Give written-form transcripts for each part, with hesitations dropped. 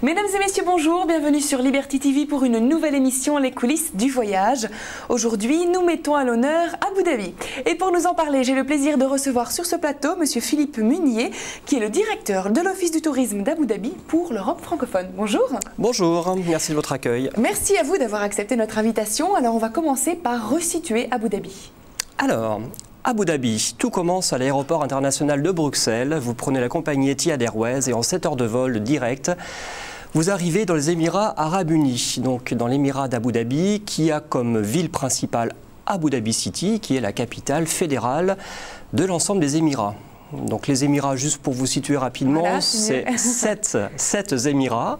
Mesdames et messieurs, bonjour, bienvenue sur Liberty TV pour une nouvelle émission Les coulisses du voyage. Aujourd'hui, nous mettons à l'honneur Abu Dhabi. Et pour nous en parler, j'ai le plaisir de recevoir sur ce plateau Monsieur Philippe Munier, qui est le directeur de l'Office du tourisme d'Abu Dhabi pour l'Europe francophone. Bonjour. Bonjour, merci de votre accueil. Merci à vous d'avoir accepté notre invitation. Alors, on va commencer par resituer Abu Dhabi. Alors, Abu Dhabi, tout commence à l'aéroport international de Bruxelles. Vous prenez la compagnie Etihad Airways et en 7 heures de vol direct, vous arrivez dans les Émirats Arabes Unis, donc dans l'Émirat d'Abu Dhabi, qui a comme ville principale Abu Dhabi City, qui est la capitale fédérale de l'ensemble des Émirats. Donc les Émirats, juste pour vous situer rapidement, voilà, c'est 7 Émirats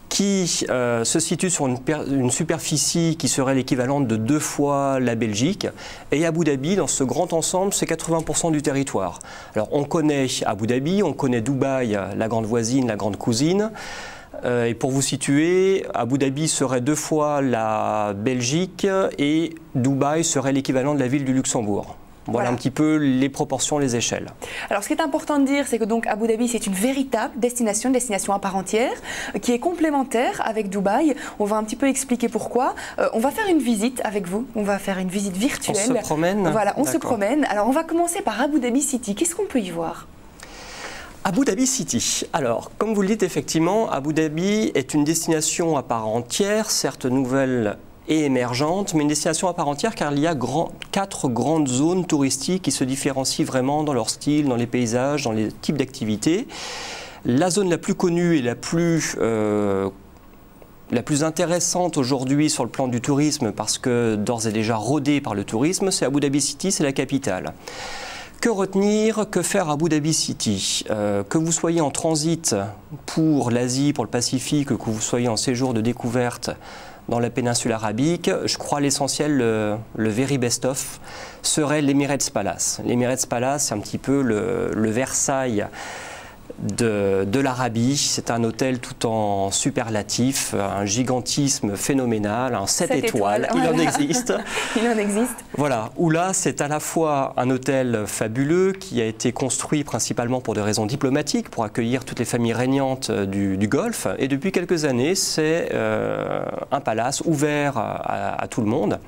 qui se situent sur une superficie qui serait l'équivalent de 2 fois la Belgique. Et Abu Dhabi, dans ce grand ensemble, c'est 80% du territoire. Alors on connaît Abu Dhabi, on connaît Dubaï, la grande voisine, la grande cousine. Et pour vous situer, Abu Dhabi serait 2 fois la Belgique et Dubaï serait l'équivalent de la ville du Luxembourg. Voilà un petit peu les proportions, les échelles. Alors ce qui est important de dire, c'est que donc Abu Dhabi, c'est une véritable destination, une destination à part entière, qui est complémentaire avec Dubaï. On va un petit peu expliquer pourquoi. On va faire une visite avec vous, on va faire une visite virtuelle. On se promène. Voilà, on se promène. Alors on va commencer par Abu Dhabi City. Qu'est-ce qu'on peut y voir ? Abu Dhabi City. Alors, comme vous le dites, effectivement, Abu Dhabi est une destination à part entière, certes nouvelle et émergente, mais une destination à part entière car il y a 4 grandes zones touristiques qui se différencient vraiment dans leur style, dans les paysages, dans les types d'activités. La zone la plus connue et la plus intéressante aujourd'hui sur le plan du tourisme, parce que d'ores et déjà rodée par le tourisme, c'est Abu Dhabi City, c'est la capitale. Que retenir, que faire à Abu Dhabi City? Que vous soyez en transit pour l'Asie, pour le Pacifique, que vous soyez en séjour de découverte dans la péninsule arabique, je crois l'essentiel, le very best-of, serait l'Emirates Palace. L'Emirates Palace, c'est un petit peu le Versailles de l'Arabie. C'est un hôtel tout en superlatif, un gigantisme phénoménal, un 7 étoiles, voilà. Il en existe. Il en existe. Voilà, où là c'est à la fois un hôtel fabuleux qui a été construit principalement pour des raisons diplomatiques, pour accueillir toutes les familles régnantes du Golfe, et depuis quelques années c'est un palace ouvert à tout le monde.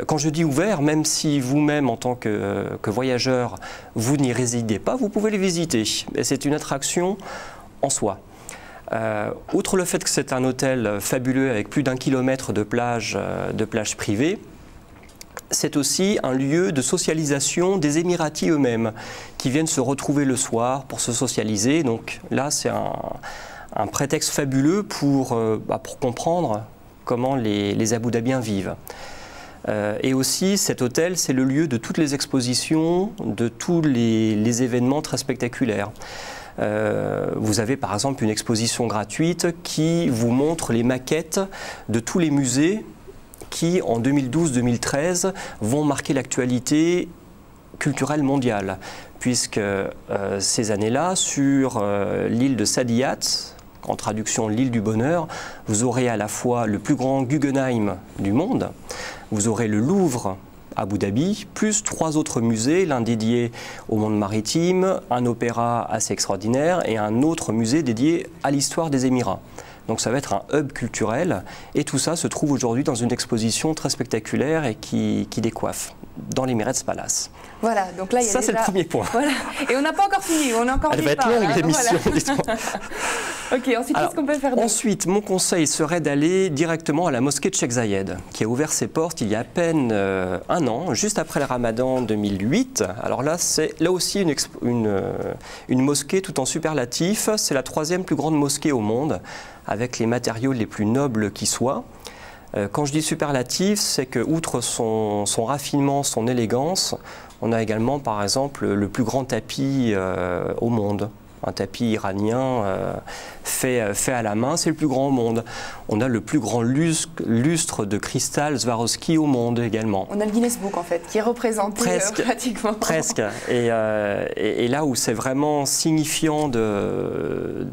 Quand je dis ouvert, même si vous-même, en tant que voyageur, vous n'y résidez pas, vous pouvez les visiter. Et c'est une attraction en soi. Outre le fait que c'est un hôtel fabuleux avec plus d'1 kilomètre de plage privée, c'est aussi un lieu de socialisation des Émiratis eux-mêmes, qui viennent se retrouver le soir pour se socialiser. Donc là, c'est un prétexte fabuleux pour comprendre comment les Abu Dhabiens vivent. Et aussi, cet hôtel, c'est le lieu de toutes les expositions, de tous les événements très spectaculaires. Vous avez par exemple une exposition gratuite qui vous montre les maquettes de tous les musées qui, en 2012-2013, vont marquer l'actualité culturelle mondiale. Puisque ces années-là, sur l'île de Saadiyat, en traduction l'île du bonheur, vous aurez à la fois le plus grand Guggenheim du monde, vous aurez le Louvre à Abu Dhabi, plus 3 autres musées, l'un dédié au monde maritime, un opéra assez extraordinaire et un autre musée dédié à l'histoire des Émirats. Donc ça va être un hub culturel et tout ça se trouve aujourd'hui dans une exposition très spectaculaire et qui décoiffe dans l'Emirates Palace. Voilà, donc là il y a ça c'est le premier point. Voilà. Et on n'a pas encore fini, on a encore Elle va être longue l'émission, dites-moi. Ok, ensuite qu'est-ce qu'on peut faire d'autre? Ensuite, mon conseil serait d'aller directement à la mosquée de Sheikh Zayed, qui a ouvert ses portes il y a à peine 1 an, juste après le Ramadan 2008. Alors là, c'est là aussi une mosquée tout en superlatif. C'est la 3e plus grande mosquée au monde, avec les matériaux les plus nobles qui soient. Quand je dis superlatif, c'est que outre son raffinement, son élégance, on a également par exemple le plus grand tapis au monde. Un tapis iranien fait à la main, c'est le plus grand au monde. On a le plus grand lustre de cristal Swarovski au monde également. On a le Guinness Book en fait, qui est représenté pratiquement. Presque. Et là où c'est vraiment signifiant de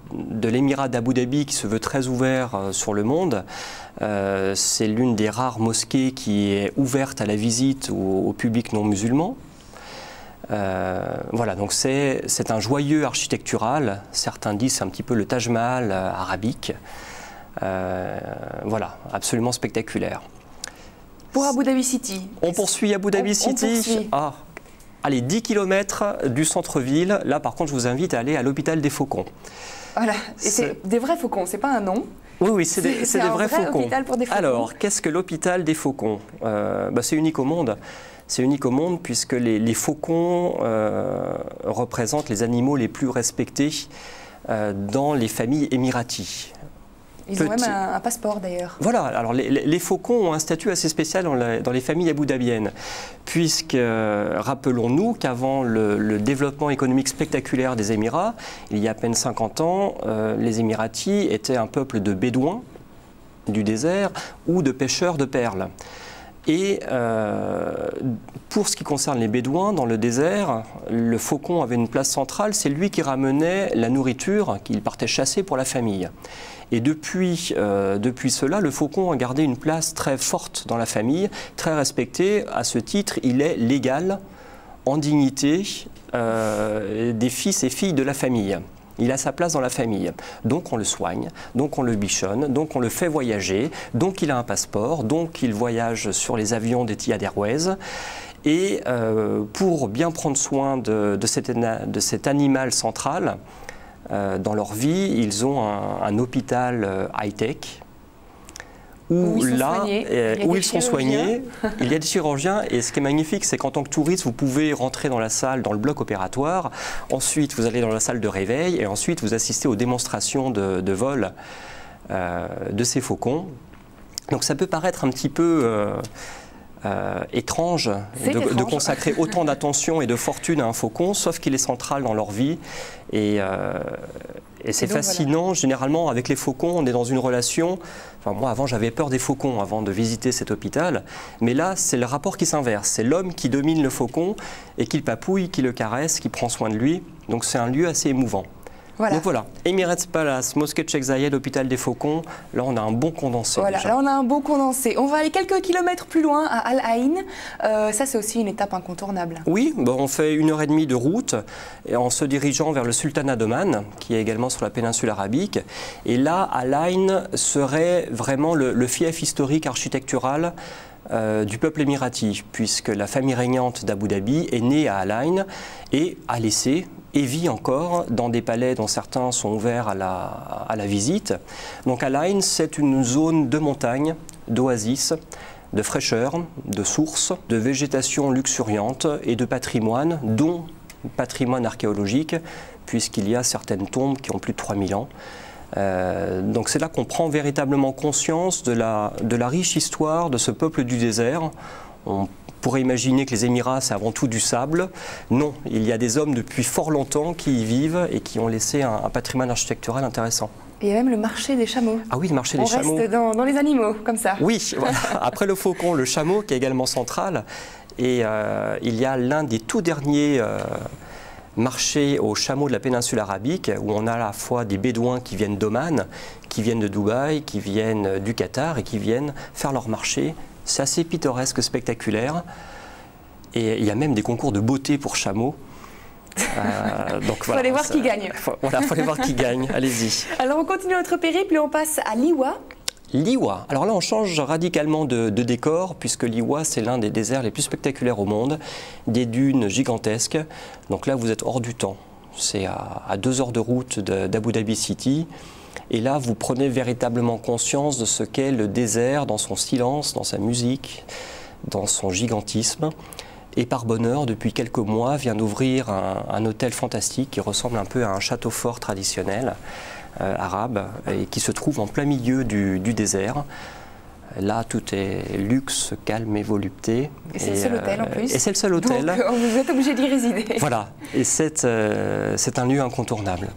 l'émirat d'Abu Dhabi qui se veut très ouvert sur le monde, c'est l'une des rares mosquées qui est ouverte à la visite au public non musulman. Voilà, donc c'est un joyeux architectural. Certains disent c'est un petit peu le Taj Mahal arabique. Voilà, absolument spectaculaire. Pour Abu Dhabi City. On poursuit Abu Dhabi City. Ah, allez, 10 km du centre-ville. Là, par contre, je vous invite à aller à l'hôpital des Faucons. Voilà, et c'est des vrais faucons, c'est pas un nom. Oui, oui, c'est des vrais faucons. Hôpital pour des faucons. Alors, qu'est-ce que l'hôpital des Faucons? C'est unique au monde. C'est unique au monde puisque les faucons représentent les animaux les plus respectés dans les familles émiraties. Ils ont même un passeport d'ailleurs. Voilà, alors les faucons ont un statut assez spécial dans les familles abou-dhabiennes, puisque rappelons-nous qu'avant le développement économique spectaculaire des Émirats, il y a à peine 50 ans, les Émiratis étaient un peuple de bédouins du désert ou de pêcheurs de perles. Et pour ce qui concerne les bédouins, dans le désert, le faucon avait une place centrale, c'est lui qui ramenait la nourriture qu'il partait chasser pour la famille. Et depuis cela, le faucon a gardé une place très forte dans la famille, très respectée. À ce titre, il est l'égal en dignité des fils et filles de la famille. Il a sa place dans la famille. Donc on le soigne, donc on le bichonne, donc on le fait voyager, donc il a un passeport, donc il voyage sur les avions d'Etihad Airways. Et pour bien prendre soin de cet animal central, dans leur vie, ils ont un hôpital high-tech où ils sont soignés. Il y a des chirurgiens et ce qui est magnifique, c'est qu'en tant que touriste, vous pouvez rentrer dans la salle, dans le bloc opératoire. Ensuite, vous allez dans la salle de réveil et ensuite, vous assistez aux démonstrations de vol de ces faucons. Donc ça peut paraître un petit peu étrange de consacrer autant d'attention et de fortune à un faucon, sauf qu'il est central dans leur vie. Et c'est fascinant. Voilà. Généralement, avec les faucons, on est dans une relation... Enfin, moi, avant, j'avais peur des faucons avant de visiter cet hôpital. Mais là, c'est le rapport qui s'inverse. C'est l'homme qui domine le faucon et qui le papouille, qui le caresse, qui prend soin de lui. Donc, c'est un lieu assez émouvant. Voilà. Donc voilà, Emirates Palace, Mosquée de Cheikh Zayed, hôpital des Faucons. Là, on a un bon condensé. Voilà, déjà. Là, on a un bon condensé. On va aller quelques kilomètres plus loin, à Al Ain. Ça, c'est aussi une étape incontournable. Oui, on fait 1h30 de route et en se dirigeant vers le Sultanat d'Oman, qui est également sur la péninsule arabique. Et là, Al Ain serait vraiment le fief historique architectural du peuple émirati, puisque la famille régnante d'Abu Dhabi est née à Al Ain et a laissé et vit encore dans des palais dont certains sont ouverts à la visite. Donc Al Ain, c'est une zone de montagne, d'oasis, de fraîcheur, de sources, de végétation luxuriante et de patrimoine, dont patrimoine archéologique, puisqu'il y a certaines tombes qui ont plus de 3000 ans. Donc c'est là qu'on prend véritablement conscience de la riche histoire de ce peuple du désert. On pourrait imaginer que les Émirats, c'est avant tout du sable. Non, il y a des hommes depuis fort longtemps qui y vivent et qui ont laissé un patrimoine architectural intéressant. Et il y a même le marché des chameaux. Ah oui, le marché des chameaux. On reste dans les animaux, comme ça. Oui, voilà. Après le faucon, le chameau qui est également central. Et il y a l'un des tout derniers marchés aux chameaux de la péninsule arabique, où on a à la fois des bédouins qui viennent d'Oman, qui viennent de Dubaï, qui viennent du Qatar et qui viennent faire leur marché. C'est assez pittoresque, spectaculaire. Et il y a même des concours de beauté pour chameaux. Donc voilà, faut aller voir qui gagne. Voilà, faut aller voir qui gagne. Allez-y. Alors on continue notre périple et on passe à Liwa. Liwa. Alors là, on change radicalement de décor, puisque Liwa, c'est l'un des déserts les plus spectaculaires au monde. Des dunes gigantesques. Donc là, vous êtes hors du temps. C'est à 2 heures de route d'Abu Dhabi City. Et là, vous prenez véritablement conscience de ce qu'est le désert dans son silence, dans sa musique, dans son gigantisme. Et par bonheur, depuis quelques mois, vient d'ouvrir un hôtel fantastique qui ressemble un peu à un château fort traditionnel arabe et qui se trouve en plein milieu du désert. Là, tout est luxe, calme et volupté. Et c'est le seul hôtel en plus. Et c'est le seul hôtel. Donc, vous êtes obligé d'y résider. Voilà, et c'est un lieu incontournable.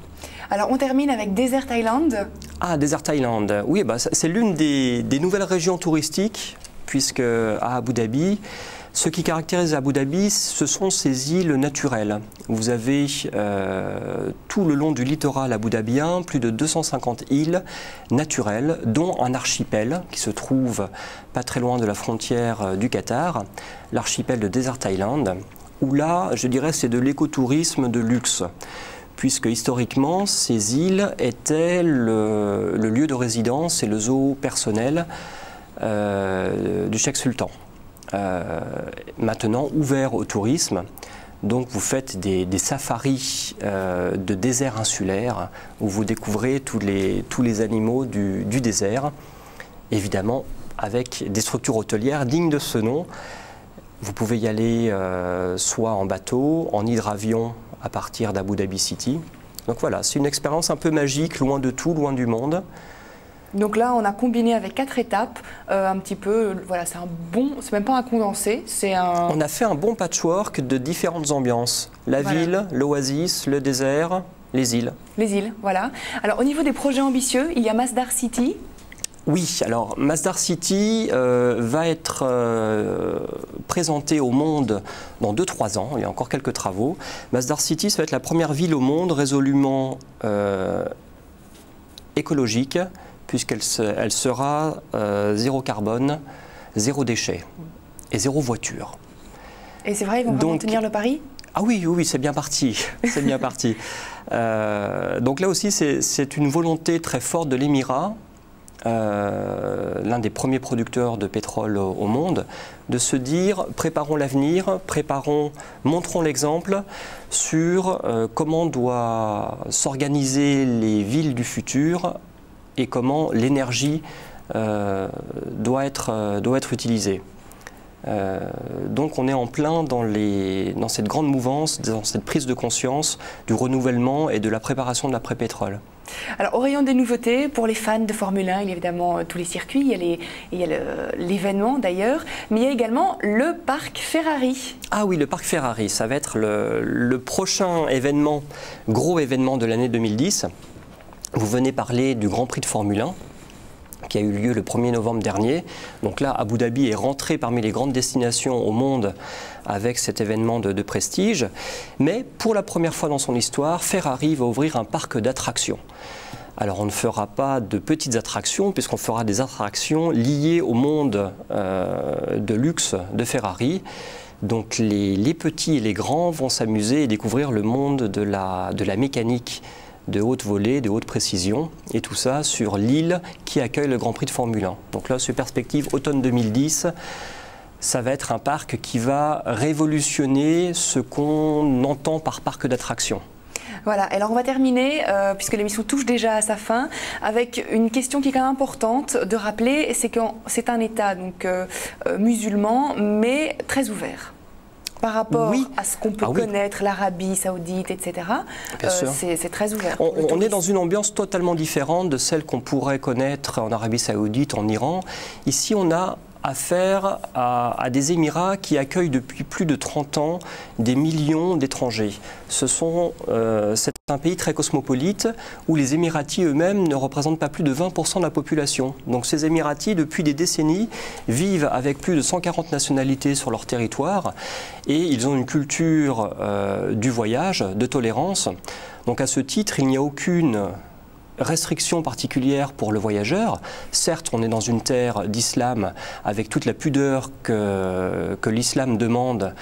Alors, on termine avec Desert Island. Ah, Desert Island. Oui, c'est l'une des nouvelles régions touristiques, puisque à Abu Dhabi, ce qui caractérise Abu Dhabi, ce sont ses îles naturelles. Vous avez tout le long du littoral abou-dhabien plus de 250 îles naturelles, dont un archipel qui se trouve pas très loin de la frontière du Qatar, l'archipel de Desert Island, où là, je dirais, c'est de l'écotourisme de luxe, puisque historiquement, ces îles étaient le lieu de résidence et le zoo personnel du cheikh sultan. Maintenant ouvert au tourisme. Donc vous faites des safaris de désert insulaire où vous découvrez tous les animaux du désert, évidemment avec des structures hôtelières dignes de ce nom. Vous pouvez y aller soit en bateau, en hydravion à partir d'Abu Dhabi City. Donc voilà, c'est une expérience un peu magique, loin de tout, loin du monde. Donc là, on a combiné avec 4 étapes, un petit peu, voilà, c'est même pas un condensé, c'est un... On a fait un bon patchwork de différentes ambiances. La ville, l'oasis, le désert, les îles. Les îles, voilà. Alors au niveau des projets ambitieux, il y a Masdar City. Oui, alors Masdar City va être présenté au monde dans 2-3 ans, il y a encore quelques travaux. Masdar City, ça va être la première ville au monde résolument écologique, puisqu'elle sera zéro carbone, zéro déchet et zéro voiture. Et c'est vrai, ils vont vraiment tenir le pari ? Ah oui, oui, c'est bien parti, c'est bien parti. Donc là aussi, c'est une volonté très forte de l'Émirat, l'un des premiers producteurs de pétrole au monde, de se dire préparons l'avenir, montrons l'exemple sur comment doivent s'organiser les villes du futur et comment l'énergie doit être utilisée. Donc on est en plein dans cette grande mouvance, dans cette prise de conscience du renouvellement et de la préparation de l'après-pétrole. Alors, au rayon des nouveautés, pour les fans de Formule 1, il y a évidemment tous les circuits, il y a l'événement d'ailleurs, mais il y a également le parc Ferrari. Ah oui, le parc Ferrari, ça va être le prochain événement, gros événement de l'année 2010. Vous venez parler du Grand Prix de Formule 1, qui a eu lieu le 1er novembre dernier. Donc là, Abu Dhabi est rentré parmi les grandes destinations au monde avec cet événement de prestige. Mais pour la première fois dans son histoire, Ferrari va ouvrir un parc d'attractions. Alors on ne fera pas de petites attractions, puisqu'on fera des attractions liées au monde de luxe de Ferrari. Donc les petits et les grands vont s'amuser et découvrir le monde de la mécanique de haute volée, de haute précision, et tout ça sur l'île qui accueille le Grand Prix de Formule 1. Donc là, sur perspective automne 2010, ça va être un parc qui va révolutionner ce qu'on entend par parc d'attractions. Voilà, alors on va terminer, puisque l'émission touche déjà à sa fin, avec une question qui est quand même importante de rappeler, c'est que c'est un État donc, musulman, mais très ouvert. Par rapport à ce qu'on peut connaître, l'Arabie Saoudite, etc., c'est très ouvert. On est dans une ambiance totalement différente de celle qu'on pourrait connaître en Arabie Saoudite, en Iran. Ici, on a affaire à des Émirats qui accueillent depuis plus de 30 ans des millions d'étrangers. C'est un pays très cosmopolite où les Émiratis eux-mêmes ne représentent pas plus de 20% de la population. Donc ces Émiratis, depuis des décennies, vivent avec plus de 140 nationalités sur leur territoire et ils ont une culture du voyage, de tolérance. Donc à ce titre, il n'y a aucune restriction particulière pour le voyageur. Certes, on est dans une terre d'islam avec toute la pudeur que l'islam demande,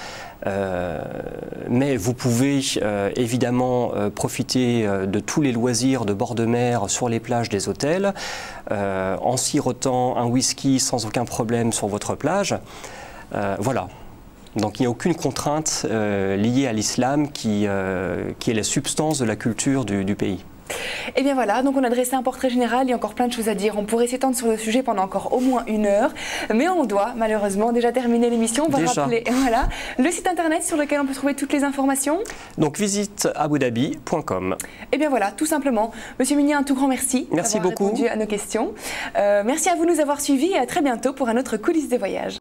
mais vous pouvez évidemment profiter de tous les loisirs de bord de mer sur les plages des hôtels, en sirotant un whisky sans aucun problème sur votre plage. Voilà. Donc il n'y a aucune contrainte liée à l'islam qui est la substance de la culture du pays. Et bien voilà, donc on a dressé un portrait général, il y a encore plein de choses à dire, on pourrait s'étendre sur le sujet pendant encore au moins 1 heure, mais on doit malheureusement déjà terminer l'émission. On va rappeler voilà, le site internet sur lequel on peut trouver toutes les informations. Donc visite abudhabi.com. Et bien voilà, tout simplement. Monsieur Munier, un tout grand merci. Merci beaucoup. Répondu à nos questions. Merci à vous de nous avoir suivis et à très bientôt pour un autre Coulisses des voyages.